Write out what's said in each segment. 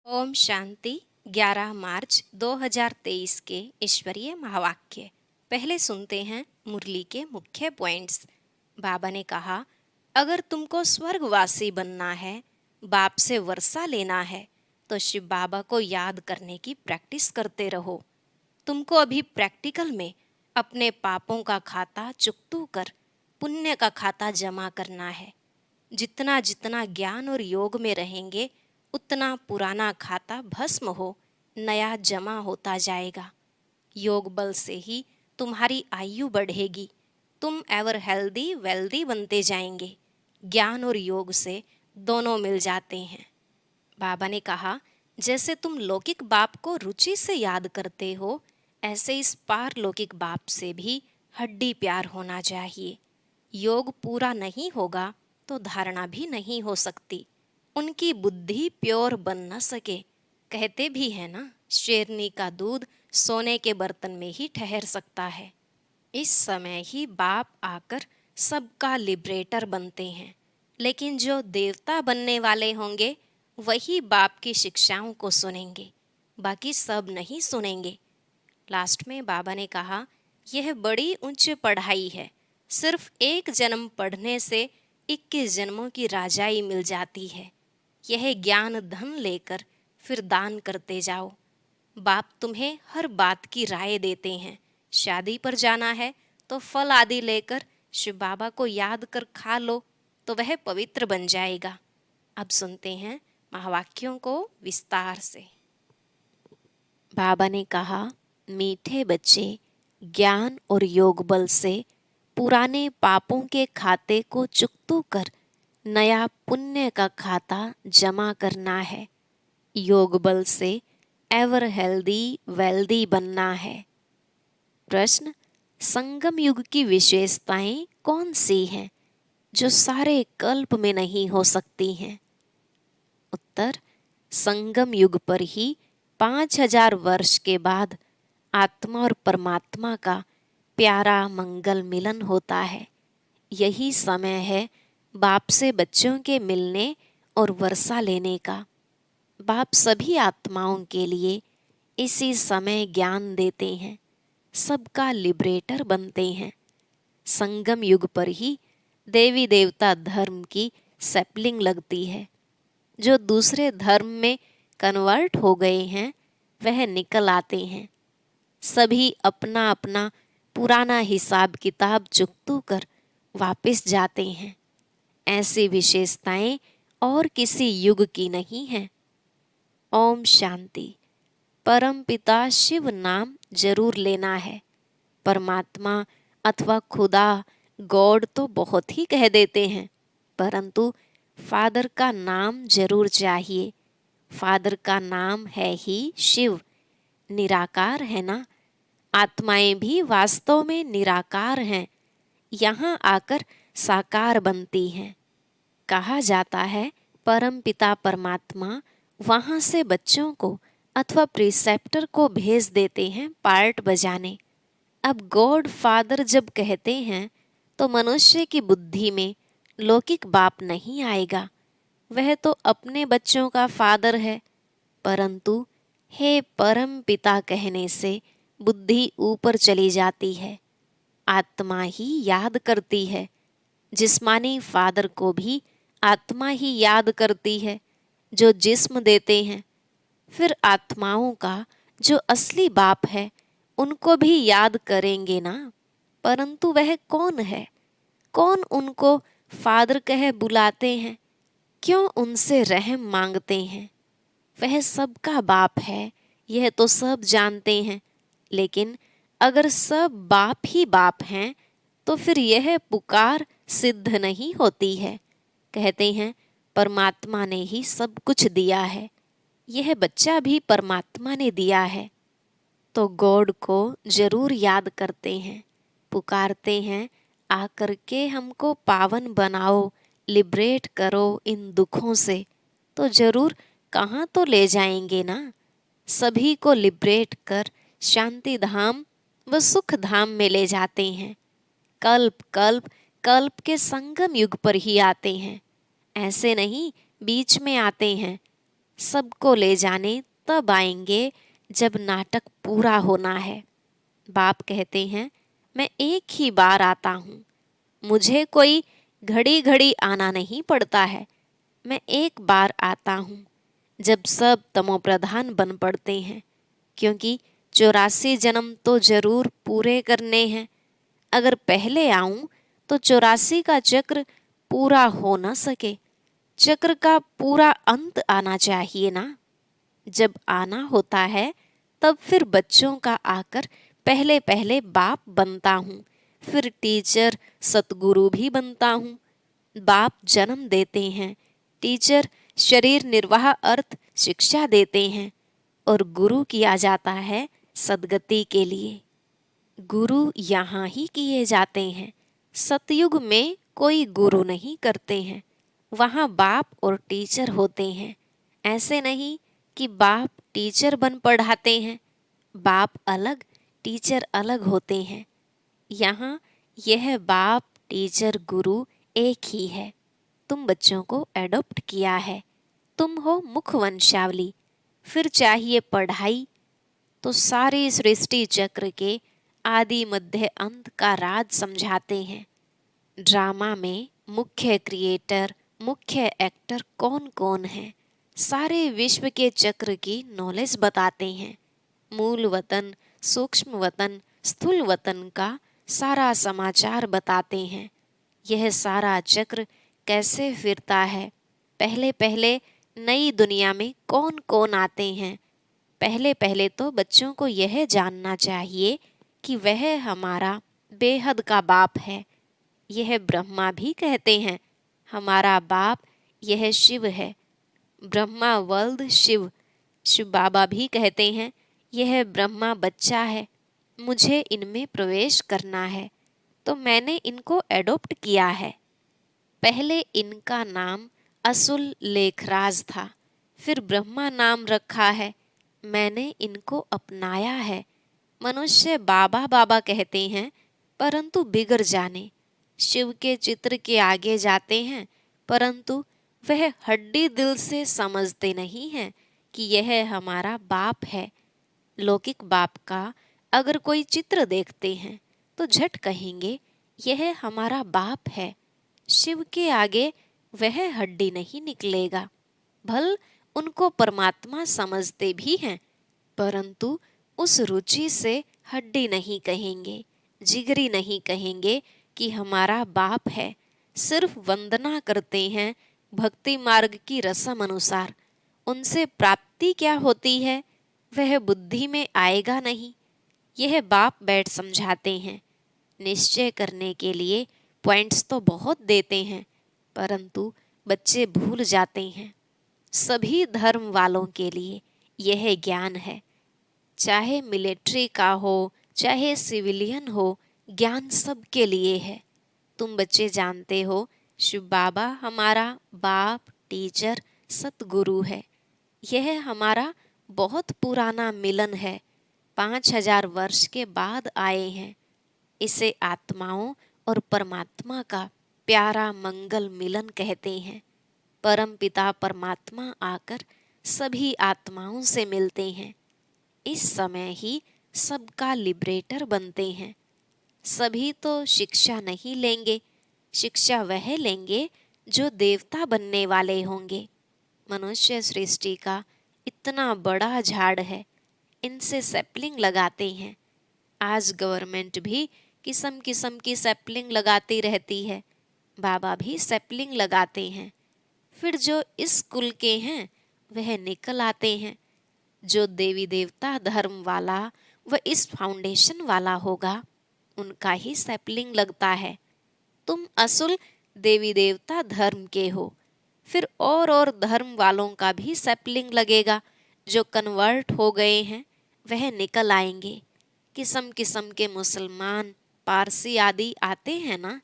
ओम शांति। 11 मार्च 2023 के ईश्वरीय महावाक्य। पहले सुनते हैं मुरली के मुख्य पॉइंट्स। बाबा ने कहा, अगर तुमको स्वर्गवासी बनना है, बाप से वर्षा लेना है, तो शिव बाबा को याद करने की प्रैक्टिस करते रहो। तुमको अभी प्रैक्टिकल में अपने पापों का खाता चुकतू कर पुण्य का खाता जमा करना है। जितना जितना ज्ञान और योग में रहेंगे, उतना पुराना खाता भस्म हो नया जमा होता जाएगा। योग बल से ही तुम्हारी आयु बढ़ेगी, तुम एवर हेल्दी वेल्दी बनते जाएंगे। ज्ञान और योग से दोनों मिल जाते हैं। बाबा ने कहा, जैसे तुम लौकिक बाप को रुचि से याद करते हो, ऐसे इस पारलौकिक बाप से भी हड्डी प्यार होना चाहिए। योग पूरा नहीं होगा तो धारणा भी नहीं हो सकती। उनकी बुद्धि प्योर बन न सके। कहते भी है ना, शेरनी का दूध सोने के बर्तन में ही ठहर सकता है। इस समय ही बाप आकर सबका लिबरेटर बनते हैं, लेकिन जो देवता बनने वाले होंगे वही बाप की शिक्षाओं को सुनेंगे, बाकी सब नहीं सुनेंगे। लास्ट में बाबा ने कहा, यह बड़ी ऊंची पढ़ाई है। सिर्फ एक जन्म पढ़ने से 21 जन्मों की राजाई मिल जाती है। यह ज्ञान धन लेकर फिर दान करते जाओ। बाप तुम्हें हर बात की राय देते हैं। शादी पर जाना है तो फल आदि लेकर शिव बाबा को याद कर खा लो, तो वह पवित्र बन जाएगा। अब सुनते हैं महावाक्यों को विस्तार से। बाबा ने कहा, मीठे बच्चे, ज्ञान और योग बल से पुराने पापों के खाते को चुकतू कर नया पुण्य का खाता जमा करना है। योग बल से एवर हेल्दी वेल्दी बनना है। प्रश्न, संगम युग की विशेषताएं कौन सी हैं जो सारे कल्प में नहीं हो सकती हैं? उत्तर, संगम युग पर ही 5000 वर्ष के बाद आत्मा और परमात्मा का प्यारा मंगल मिलन होता है। यही समय है बाप से बच्चों के मिलने और वर्षा लेने का। बाप सभी आत्माओं के लिए इसी समय ज्ञान देते हैं, सबका लिबरेटर बनते हैं। संगम युग पर ही देवी देवता धर्म की सैपलिंग लगती है। जो दूसरे धर्म में कन्वर्ट हो गए हैं वह निकल आते हैं। सभी अपना अपना पुराना हिसाब किताब चुकतू कर वापस जाते हैं। ऐसी विशेषताएं और किसी युग की नहीं हैं। ओम शांति। परम पिता शिव नाम जरूर लेना है। परमात्मा अथवा खुदा, गॉड तो बहुत ही कह देते हैं, परंतु फादर का नाम जरूर चाहिए। फादर का नाम है ही शिव, निराकार है ना। आत्माएं भी वास्तव में निराकार हैं, यहाँ आकर साकार बनती हैं। कहा जाता है परम पिता परमात्मा वहाँ से बच्चों को अथवा प्रिसेप्टर को भेज देते हैं पार्ट बजाने। अब गॉड फादर जब कहते हैं तो मनुष्य की बुद्धि में लौकिक बाप नहीं आएगा। वह तो अपने बच्चों का फादर है, परंतु हे परम पिता कहने से बुद्धि ऊपर चली जाती है। आत्मा ही याद करती है। जिस्मानी फादर को भी आत्मा ही याद करती है जो जिस्म देते हैं। फिर आत्माओं का जो असली बाप है उनको भी याद करेंगे ना, परंतु वह कौन है? कौन उनको फादर कह बुलाते हैं? क्यों उनसे रहम मांगते हैं? वह सबका बाप है, यह तो सब जानते हैं। लेकिन अगर सब बाप ही बाप हैं तो फिर यह पुकार सिद्ध नहीं होती है। कहते हैं परमात्मा ने ही सब कुछ दिया है, यह बच्चा भी परमात्मा ने दिया है। तो गॉड को जरूर याद करते हैं, पुकारते हैं, आकर के हमको पावन बनाओ, लिबरेट करो इन दुखों से। तो जरूर कहाँ तो ले जाएंगे ना। सभी को लिबरेट कर शांति धाम व सुख धाम में ले जाते हैं। कल्प कल्प कल्प के संगम युग पर ही आते हैं, ऐसे नहीं बीच में आते हैं। सबको ले जाने तब आएंगे जब नाटक पूरा होना है। बाप कहते हैं, मैं एक ही बार आता हूँ, मुझे कोई घड़ी घड़ी आना नहीं पड़ता है। मैं एक बार आता हूँ जब सब तमोप्रधान बन पड़ते हैं, क्योंकि 84 जन्म तो जरूर पूरे करने हैं। अगर पहले आऊं तो 84 का चक्र पूरा हो न सके। चक्र का पूरा अंत आना चाहिए ना। जब आना होता है तब फिर बच्चों का आकर पहले पहले बाप बनता हूँ, फिर टीचर सतगुरु भी बनता हूँ। बाप जन्म देते हैं, टीचर शरीर निर्वाह अर्थ शिक्षा देते हैं, और गुरु किया जाता है सदगति के लिए। गुरु यहाँ ही किए जाते हैं। सतयुग में कोई गुरु नहीं करते हैं, वहाँ बाप और टीचर होते हैं। ऐसे नहीं कि बाप टीचर बन पढ़ाते हैं, बाप अलग टीचर अलग होते हैं। यहाँ यह बाप टीचर गुरु एक ही है। तुम बच्चों को एडॉप्ट किया है, तुम हो मुख वंशावली। फिर चाहिए पढ़ाई तो सारी सृष्टि चक्र के आदि मध्य अंत का राज समझाते हैं। ड्रामा में मुख्य क्रिएटर मुख्य एक्टर कौन कौन है, सारे विश्व के चक्र की नॉलेज बताते हैं। मूल वतन, सूक्ष्म वतन, स्थूल वतन का सारा समाचार बताते हैं। यह सारा चक्र कैसे फिरता है, पहले पहले नई दुनिया में कौन कौन आते हैं। पहले पहले तो बच्चों को यह जानना चाहिए कि वह हमारा बेहद का बाप है। यह ब्रह्मा भी कहते हैं, हमारा बाप यह शिव है। ब्रह्मा वल्द शिव। शिव बाबा भी कहते हैं, यह ब्रह्मा बच्चा है, मुझे इनमें प्रवेश करना है, तो मैंने इनको एडॉप्ट किया है। पहले इनका नाम असुल लेखराज था, फिर ब्रह्मा नाम रखा है, मैंने इनको अपनाया है। मनुष्य बाबा बाबा कहते हैं, परंतु बिगड़ जाने। शिव के चित्र के आगे जाते हैं, परंतु वह हड्डी दिल से समझते नहीं हैं कि यह हमारा बाप है। लौकिक बाप का अगर कोई चित्र देखते हैं तो झट कहेंगे, यह हमारा बाप है। शिव के आगे वह हड्डी नहीं निकलेगा। भल उनको परमात्मा समझते भी हैं, परंतु उस रुचि से हड्डी नहीं कहेंगे, जिगरी नहीं कहेंगे कि हमारा बाप है। सिर्फ वंदना करते हैं भक्ति मार्ग की रस्म अनुसार। उनसे प्राप्ति क्या होती है वह बुद्धि में आएगा नहीं। यह बाप बैठ समझाते हैं। निश्चय करने के लिए पॉइंट्स तो बहुत देते हैं, परंतु बच्चे भूल जाते हैं। सभी धर्म वालों के लिए यह ज्ञान है, चाहे मिलिट्री का हो चाहे सिविलियन हो, ज्ञान सबके लिए है। तुम बच्चे जानते हो, शिव बाबा हमारा बाप टीचर सतगुरु है। यह हमारा बहुत पुराना मिलन है, 5000 वर्ष के बाद आए हैं। इसे आत्माओं और परमात्मा का प्यारा मंगल मिलन कहते हैं। परम पिता परमात्मा आकर सभी आत्माओं से मिलते हैं। इस समय ही सबका लिबरेटर बनते हैं। सभी तो शिक्षा नहीं लेंगे, शिक्षा वह लेंगे जो देवता बनने वाले होंगे। मनुष्य सृष्टि का इतना बड़ा झाड़ है, इनसे सैपलिंग लगाते हैं। आज गवर्नमेंट भी किस्म किस्म की सैपलिंग लगाती रहती है, बाबा भी सैपलिंग लगाते हैं। फिर जो इस कुल के हैं वह निकल आते हैं। जो देवी देवता धर्म वाला व इस फाउंडेशन वाला होगा उनका ही सैपलिंग लगता है। तुम असुल देवी देवता धर्म के हो, फिर और धर्म वालों का भी सैपलिंग लगेगा। जो कन्वर्ट हो गए हैं वह निकल आएंगे। किस्म किस्म के मुसलमान पारसी आदि आते हैं ना,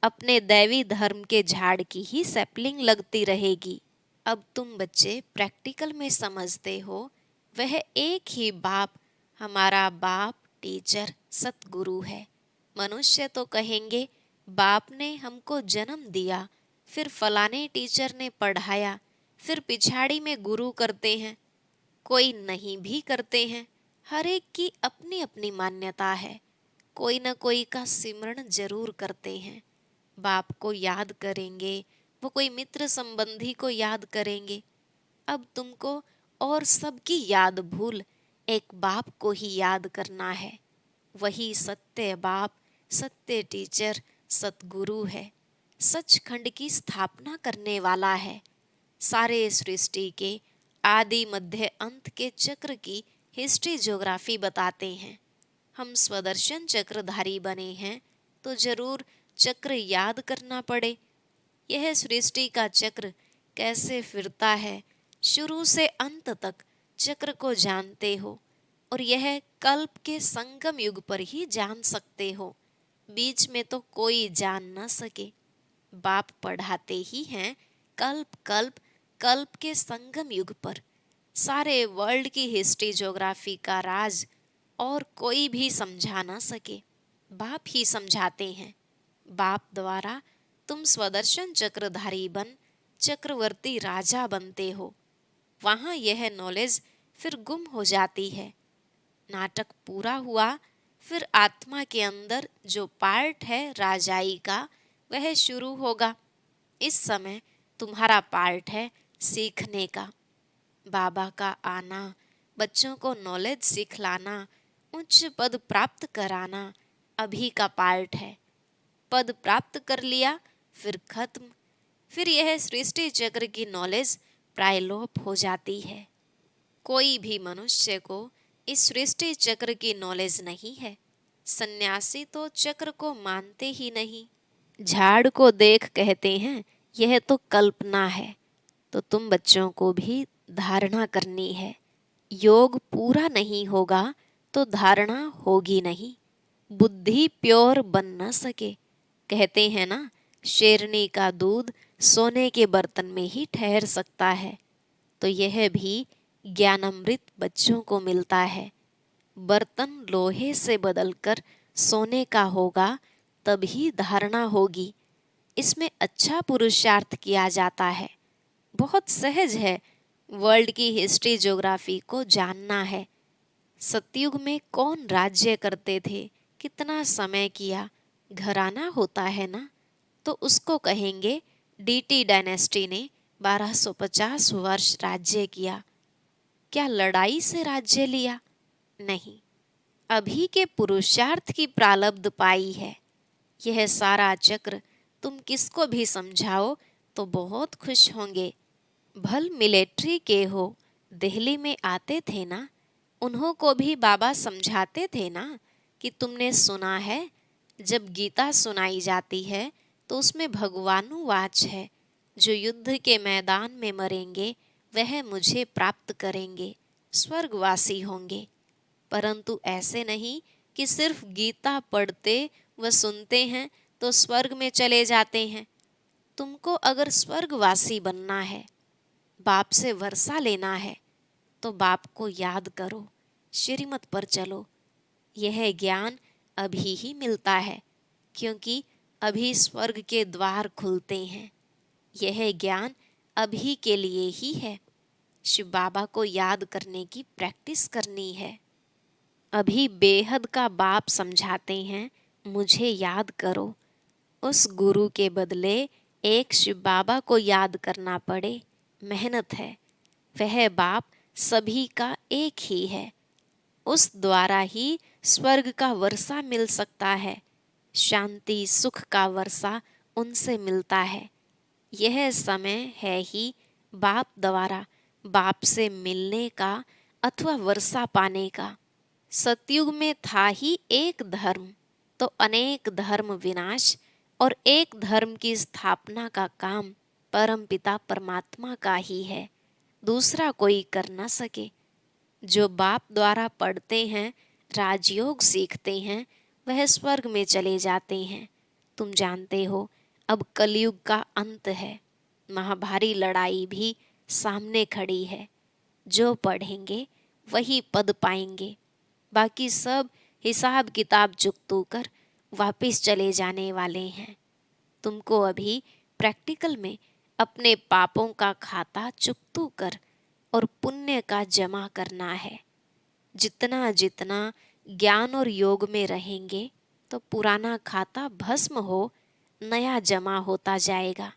अपने दैवी धर्म के झाड़ की ही सैपलिंग लगती रहेगी। अब तुम बच्चे प्रैक्टिकल में समझते हो, वह एक ही बाप हमारा बाप टीचर सतगुरु है। मनुष्य तो कहेंगे बाप ने हमको जन्म दिया, फिर फलाने टीचर ने पढ़ाया, फिर पिछाड़ी में गुरु करते हैं, कोई नहीं भी करते हैं। हर एक की अपनी अपनी मान्यता है। कोई न कोई का सिमरण जरूर करते हैं। बाप को याद करेंगे, वो कोई मित्र संबंधी को याद करेंगे। अब तुमको और सबकी याद भूल एक बाप को ही याद करना है। वही सत्य बाप, सत्य टीचर, सतगुरु है। सचखंड की स्थापना करने वाला है। सारे सृष्टि के आदि मध्य अंत के चक्र की हिस्ट्री ज्योग्राफी बताते हैं। हम स्वदर्शन चक्रधारी बने हैं तो जरूर चक्र याद करना पड़े। यह सृष्टि का चक्र कैसे फिरता है, शुरू से अंत तक चक्र को जानते हो, और यह कल्प के संगम युग पर ही जान सकते हो। बीच में तो कोई जान न सके। बाप पढ़ाते ही हैं कल्प कल्प कल्प के संगम युग पर। सारे वर्ल्ड की हिस्ट्री ज्योग्राफी का राज और कोई भी समझा ना सके, बाप ही समझाते हैं। बाप द्वारा तुम स्वदर्शन चक्रधारी बन चक्रवर्ती राजा बनते हो। वहां यह नॉलेज फिर गुम हो जाती है। नाटक पूरा हुआ, फिर आत्मा के अंदर जो पार्ट है राजाई का वह शुरू होगा। इस समय तुम्हारा पार्ट है सीखने का। बाबा का आना, बच्चों को नॉलेज सिखलाना, उच्च पद प्राप्त कराना अभी का पार्ट है। पद प्राप्त कर लिया फिर खत्म। फिर यह सृष्टि चक्र की नॉलेज प्रायलोप हो जाती है। कोई भी मनुष्य को इस सृष्टि चक्र की नॉलेज नहीं है। सन्यासी तो चक्र को मानते ही नहीं। झाड़ को देख कहते हैं यह तो कल्पना है। तो तुम बच्चों को भी धारणा करनी है। योग पूरा नहीं होगा तो धारणा होगी नहीं। बुद्धि प्योर बन न सके। कहते हैं ना, शेरनी का दूध सोने के बर्तन में ही ठहर सकता है। तो यह भी ज्ञानामृत बच्चों को मिलता है। बर्तन लोहे से बदलकर सोने का होगा तभी धारणा होगी। इसमें अच्छा पुरुषार्थ किया जाता है। बहुत सहज है। वर्ल्ड की हिस्ट्री ज्योग्राफी को जानना है। सतयुग में कौन राज्य करते थे, कितना समय किया, घराना होता है ना, तो उसको कहेंगे डीटी डायनेस्टी ने 1250 वर्ष राज्य किया। क्या लड़ाई से राज्य लिया? नहीं, अभी के पुरुषार्थ की प्रारब्ध पाई है। यह सारा चक्र तुम किसको भी समझाओ तो बहुत खुश होंगे। भल मिलिट्री के हो, दिल्ली में आते थे ना, उन्हों को भी बाबा समझाते थे ना कि तुमने सुना है जब गीता सुनाई जाती है तो उसमें भगवानुवाच है, जो युद्ध के मैदान में मरेंगे वह मुझे प्राप्त करेंगे, स्वर्गवासी होंगे। परंतु ऐसे नहीं कि सिर्फ गीता पढ़ते व सुनते हैं तो स्वर्ग में चले जाते हैं। तुमको अगर स्वर्गवासी बनना है, बाप से वर्षा लेना है, तो बाप को याद करो, श्रीमत पर चलो। यह ज्ञान अभी ही मिलता है, क्योंकि अभी स्वर्ग के द्वार खुलते हैं। यह ज्ञान अभी के लिए ही है। शिव बाबा को याद करने की प्रैक्टिस करनी है। अभी बेहद का बाप समझाते हैं, मुझे याद करो। उस गुरु के बदले एक शिव बाबा को याद करना पड़े, मेहनत है। वह बाप सभी का एक ही है। उस द्वारा ही स्वर्ग का वर्षा मिल सकता है। शांति सुख का वर्षा उनसे मिलता है। यह समय है ही बाप द्वारा बाप से मिलने का अथवा वर्षा पाने का। सतयुग में था ही एक धर्म, तो अनेक धर्म विनाश और एक धर्म की स्थापना का काम परमपिता परमात्मा का ही है, दूसरा कोई कर न सके। जो बाप द्वारा पढ़ते हैं, राजयोग सीखते हैं, वह स्वर्ग में चले जाते हैं। तुम जानते हो अब कलयुग का अंत है। महाभारी लड़ाई भी सामने खड़ी है। जो पढ़ेंगे वही पद पाएंगे, बाकी सब हिसाब किताब चुकतू कर वापिस चले जाने वाले हैं। तुमको अभी प्रैक्टिकल में अपने पापों का खाता चुकतू कर और पुण्य का जमा करना है। जितना जितना ज्ञान और योग में रहेंगे तो पुराना खाता भस्म हो नया जमा होता जाएगा।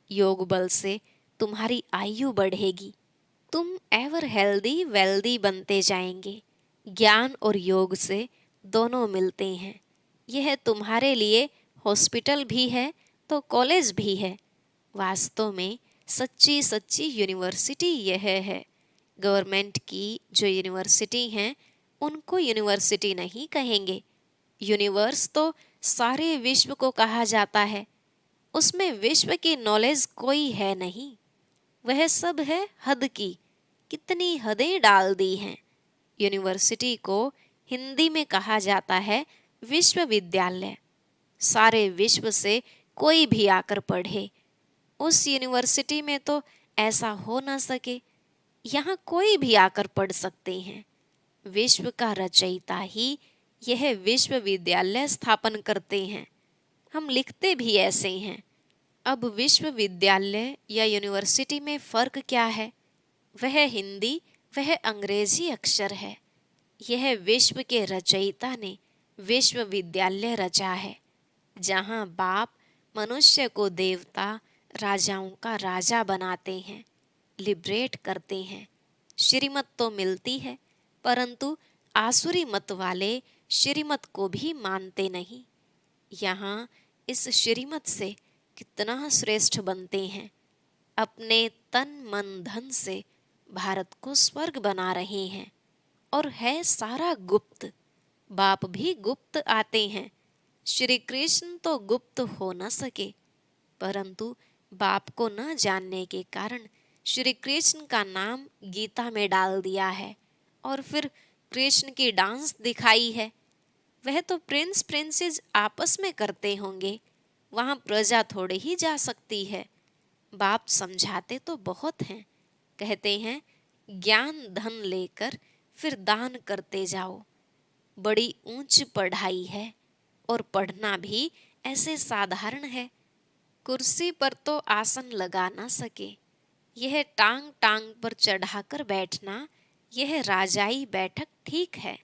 योग बल से तुम्हारी आयु बढ़ेगी, तुम एवर हेल्दी वेल्दी बनते जाएंगे। ज्ञान और योग से दोनों मिलते हैं। यह तुम्हारे लिए हॉस्पिटल भी है तो कॉलेज भी है। वास्तव में सच्ची सच्ची यूनिवर्सिटी यह है। गवर्नमेंट की जो यूनिवर्सिटी हैं उनको यूनिवर्सिटी नहीं कहेंगे। यूनिवर्स तो सारे विश्व को कहा जाता है। उसमें विश्व की नॉलेज कोई है नहीं, वह सब है हद की। कितनी हदें डाल दी हैं। यूनिवर्सिटी को हिंदी में कहा जाता है विश्वविद्यालय। सारे विश्व से कोई भी आकर पढ़े। उस यूनिवर्सिटी में तो ऐसा हो ना सके। यहाँ कोई भी आकर पढ़ सकते हैं। विश्व का रचयिता ही यह विश्वविद्यालय स्थापन करते हैं। हम लिखते भी ऐसे हैं। अब विश्वविद्यालय या यूनिवर्सिटी में फर्क क्या है? वह हिंदी, वह अंग्रेजी अक्षर है। यह विश्व के रचयिता ने विश्वविद्यालय रचा है, जहाँ बाप मनुष्य को देवता, राजाओं का राजा बनाते हैं, लिबरेट करते हैं। श्रीमत तो मिलती है, परंतु आसुरी मत वाले श्रीमत को भी मानते नहीं। यहाँ इस श्रीमत से कितना श्रेष्ठ बनते हैं। अपने तन मन धन से भारत को स्वर्ग बना रहे हैं। और है सारा गुप्त। बाप भी गुप्त आते हैं। श्री कृष्ण तो गुप्त हो न सके, परंतु बाप को न जानने के कारण श्री कृष्ण का नाम गीता में डाल दिया है और फिर कृष्ण की डांस दिखाई है। वह तो प्रिंस प्रिंसेस आपस में करते होंगे, वहां प्रजा थोड़े ही जा सकती है। बाप समझाते तो बहुत हैं। कहते हैं ज्ञान धन लेकर फिर दान करते जाओ। बड़ी ऊंच पढ़ाई है और पढ़ना भी ऐसे साधारण है। कुर्सी पर तो आसन लगा ना सके, यह टांग टांग पर चढ़ाकर बैठना, यह राजाई बैठक ठीक है।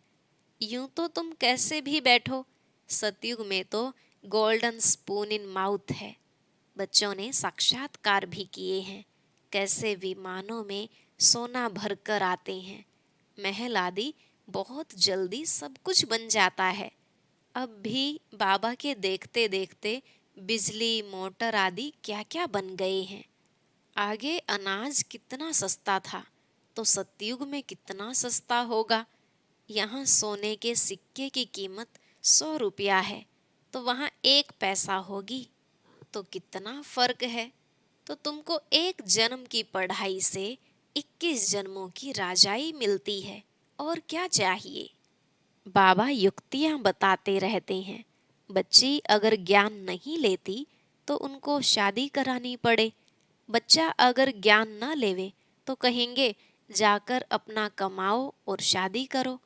यूं तो तुम कैसे भी बैठो, सतयुग में तो गोल्डन स्पून इन माउथ है। बच्चों ने साक्षात्कार भी किए हैं, कैसे विमानों में सोना भरकर आते हैं। महल आदि बहुत जल्दी सब कुछ बन जाता है। अब भी बाबा के देखते देखते बिजली मोटर आदि क्या क्या बन गए हैं। आगे अनाज कितना सस्ता था तो सतयुग में कितना सस्ता होगा। यहाँ सोने के सिक्के की कीमत 100 रुपया है तो वहाँ 1 पैसा होगी, तो कितना फर्क है। तो तुमको एक जन्म की पढ़ाई से 21 जन्मों की राजाई मिलती है, और क्या चाहिए। बाबा युक्तियां बताते रहते हैं। बच्ची अगर ज्ञान नहीं लेती तो उनको शादी करानी पड़े। बच्चा अगर ज्ञान न लेवे तो कहेंगे जाकर अपना कमाओ और शादी करो।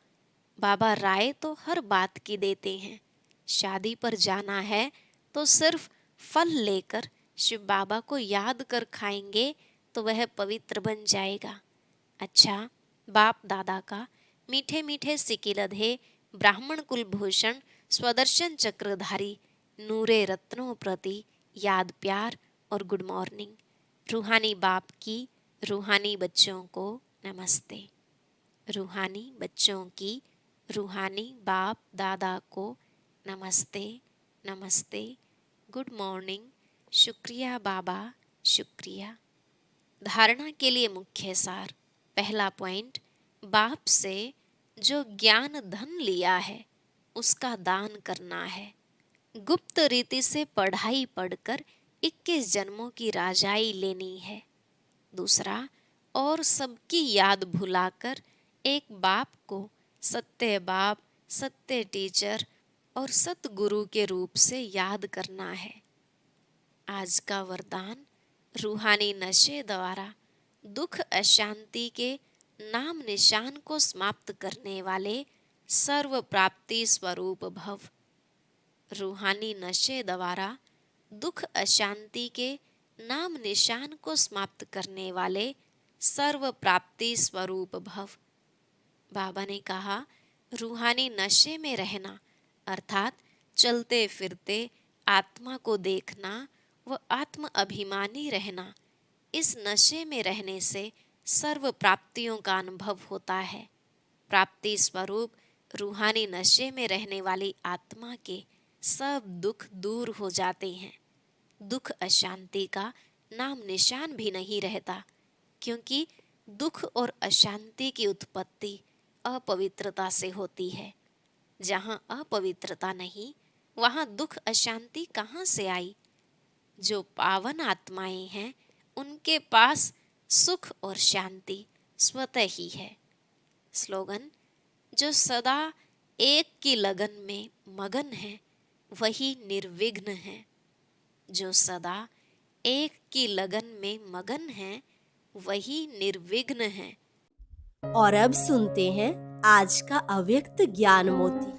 बाबा राय तो हर बात की देते हैं। शादी पर जाना है तो सिर्फ फल लेकर शिव बाबा को याद कर खाएंगे तो वह पवित्र बन जाएगा। अच्छा, बाप दादा का मीठे मीठे सिकिलधे ब्राह्मण कुलभूषण स्वदर्शन चक्रधारी नूरे रत्नों प्रति याद प्यार और गुड मॉर्निंग। रूहानी बाप की रूहानी बच्चों को नमस्ते। रूहानी बच्चों की रूहानी बाप दादा को नमस्ते नमस्ते, गुड मॉर्निंग, शुक्रिया बाबा, शुक्रिया। धारणा के लिए मुख्य सार। पहला पॉइंट, बाप से जो ज्ञान धन लिया है उसका दान करना है। गुप्त रीति से पढ़ाई पढ़कर 21 जन्मों की राजाई लेनी है। दूसरा, और सबकी याद भुलाकर एक बाप को सत्य बाप, सत्य टीचर और सतगुरु के रूप से याद करना है। आज का वरदान, रूहानी नशे द्वारा दुख अशांति के नाम निशान को समाप्त करने वाले सर्व प्राप्ति स्वरूप भव। रूहानी नशे द्वारा दुख अशांति के नाम निशान को समाप्त करने वाले सर्व प्राप्ति स्वरूप भव। बाबा ने कहा, रूहानी नशे में रहना अर्थात चलते फिरते आत्मा को देखना व आत्म अभिमानी रहना, इस नशे में रहने से सर्व प्राप्तियों का अनुभव होता है। प्राप्ति स्वरूप रूहानी नशे में रहने वाली आत्मा के सब दुख दूर हो जाते हैं। दुख अशांति का नाम निशान भी नहीं रहता, क्योंकि दुख और अशांति की उत्पत्ति अपवित्रता से होती है। जहाँ अपवित्रता नहीं, वहाँ दुख अशांति कहाँ से आई? जो पावन आत्माएं हैं, उनके पास सुख और शांति स्वतः ही है। स्लोगन: जो सदा एक की लगन में मगन है, वही निर्विघ्न है। जो सदा एक की लगन में मगन है, वही निर्विघ्न है। और अब सुनते हैं आज का अव्यक्त ज्ञान मोती।